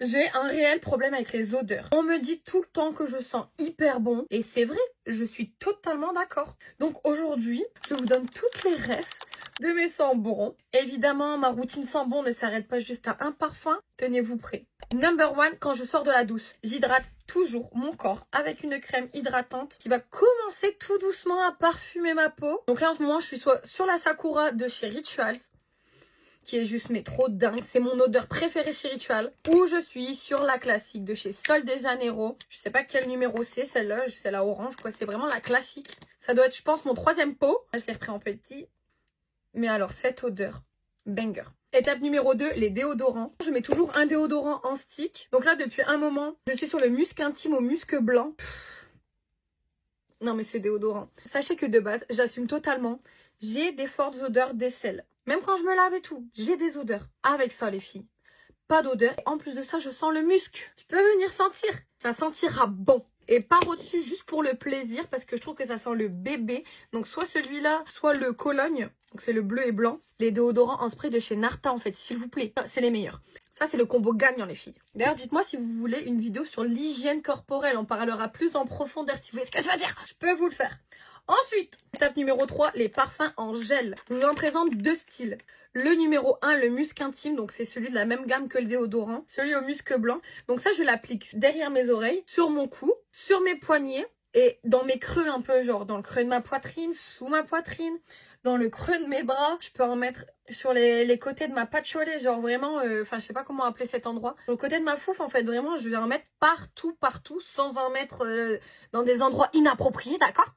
J'ai un réel problème avec les odeurs. On me dit tout le temps que je sens hyper bon. Et c'est vrai, je suis totalement d'accord. Donc aujourd'hui, je vous donne toutes les refs de mes sents bons. Évidemment, ma routine sent bon ne s'arrête pas juste à un parfum. Tenez-vous prêts. Number one, quand je sors de la douche, j'hydrate toujours mon corps avec une crème hydratante qui va commencer tout doucement à parfumer ma peau. Donc là, en ce moment, je suis soit sur la Sakura de chez Rituals, qui est juste mais trop dingue. C'est mon odeur préférée chez Ritual. Ou je suis sur la classique de chez Sol de Janeiro. Je sais pas quel numéro c'est, celle-là. C'est la orange, quoi. C'est vraiment la classique. Ça doit être, je pense, mon 3e pot. Là, je l'ai repris en petit. Mais alors, cette odeur, banger. Étape numéro 2, les déodorants. Je mets toujours un déodorant en stick. Donc là, depuis un moment, je suis sur le musc intime au musc blanc. Non, mais ce déodorant. Sachez que de base, j'assume totalement. J'ai des fortes odeurs d'aisselle. Même quand je me lave et tout, j'ai des odeurs. Avec ça, les filles, pas d'odeur. En plus de ça, je sens le musc. Tu peux venir sentir. Ça sentira bon. Et par au-dessus, juste pour le plaisir, parce que je trouve que ça sent le bébé. Donc soit celui-là, soit le Cologne. Donc c'est le bleu et blanc. Les déodorants en spray de chez Narta, en fait, s'il vous plaît. C'est les meilleurs. Ça, c'est le combo gagnant, les filles. D'ailleurs, dites-moi si vous voulez une vidéo sur l'hygiène corporelle. On parlera plus en profondeur, si vous voyez ce que je veux dire. Je peux vous le faire. Ensuite, étape numéro 3, les parfums en gel. Je vous en présente 2 styles. Le numéro 1, le musc intime, donc c'est celui de la même gamme que le déodorant. Celui au musc blanc. Donc ça, je l'applique derrière mes oreilles, sur mon cou, sur mes poignets et dans mes creux un peu, genre dans le creux de ma poitrine, sous ma poitrine, dans le creux de mes bras. Je peux en mettre sur les côtés de ma patchoulée, genre vraiment, enfin je sais pas comment appeler cet endroit. Sur le côté de ma fouf, en fait, vraiment, je vais en mettre partout, sans en mettre dans des endroits inappropriés, d'accord?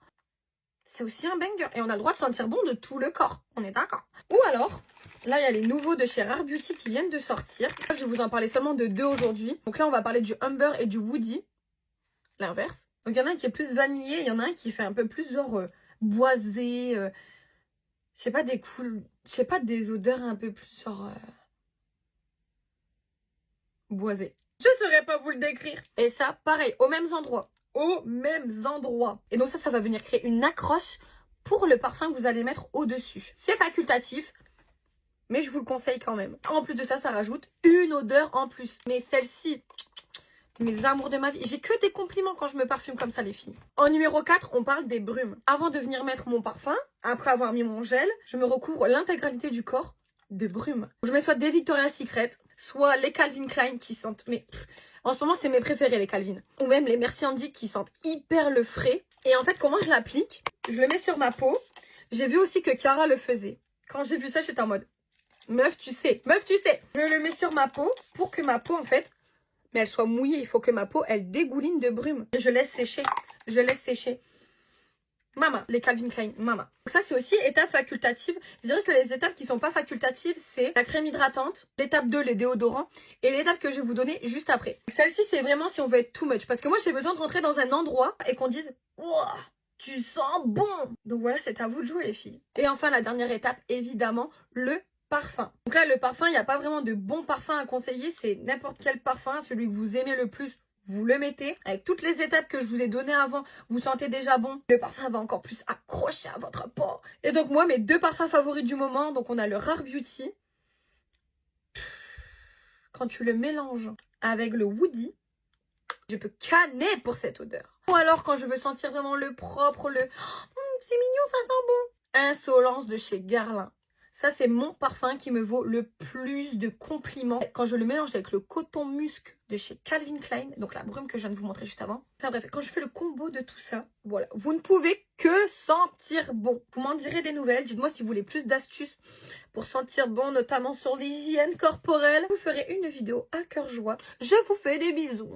C'est aussi un banger. Et on a le droit de sentir bon de tout le corps. On est d'accord. Ou alors, là, il y a les nouveaux de chez Rare Beauty qui viennent de sortir. Je vais vous en parler seulement de 2 aujourd'hui. Donc là, on va parler du Humber et du Woody. L'inverse. Donc il y en a un qui est plus vanillé. Il y en a un qui fait un peu plus genre boisé. Je sais pas, des odeurs un peu plus genre boisé. Je saurais pas vous le décrire. Et ça, pareil, aux mêmes endroits. Et donc ça va venir créer une accroche pour le parfum que vous allez mettre au-dessus. C'est facultatif, mais je vous le conseille quand même. En plus de ça, ça rajoute une odeur en plus. Mais celle-ci, mes amours de ma vie, j'ai que des compliments quand je me parfume comme ça, les filles. En numéro 4, on parle des brumes. Avant de venir mettre mon parfum, après avoir mis mon gel, je me recouvre l'intégralité du corps de brumes. Je mets soit des Victoria's Secret, soit les Calvin Klein qui sentent... mais en ce moment, c'est mes préférés, les Calvin. Ou même les Merci Andy qui sentent hyper le frais. Et en fait, comment je l'applique? Je le mets sur ma peau. J'ai vu aussi que Chiara le faisait. Quand j'ai vu ça, j'étais en mode, meuf, tu sais. Je le mets sur ma peau pour que ma peau, en fait, mais elle soit mouillée. Il faut que ma peau, elle dégouline de brume. Je laisse sécher. Mama, les Calvin Klein, mama. Donc ça, c'est aussi étape facultative. Je dirais que les étapes qui sont pas facultatives, c'est la crème hydratante, l'étape 2, les déodorants, et l'étape que je vais vous donner juste après. Celle-ci, c'est vraiment si on veut être too much. Parce que moi, j'ai besoin de rentrer dans un endroit et qu'on dise « Wouah, tu sens bon !» Donc voilà, c'est à vous de jouer, les filles. Et enfin, la dernière étape, évidemment, le parfum. Donc là, le parfum, il n'y a pas vraiment de bon parfum à conseiller. C'est n'importe quel parfum, celui que vous aimez le plus. Vous le mettez, avec toutes les étapes que je vous ai données avant, vous sentez déjà bon. Le parfum va encore plus accrocher à votre peau. Et donc moi, mes 2 parfums favoris du moment, donc on a le Rare Beauty. Quand tu le mélanges avec le Woody, je peux canner pour cette odeur. Ou alors quand je veux sentir vraiment le propre, c'est mignon, ça sent bon. Insolence de chez Guerlain. Ça, c'est mon parfum qui me vaut le plus de compliments. Quand je le mélange avec le coton musc de chez Calvin Klein, donc la brume que je viens de vous montrer juste avant. Enfin bref, quand je fais le combo de tout ça, voilà. Vous ne pouvez que sentir bon. Vous m'en direz des nouvelles. Dites-moi si vous voulez plus d'astuces pour sentir bon, notamment sur l'hygiène corporelle. Je vous ferai une vidéo à cœur joie. Je vous fais des bisous.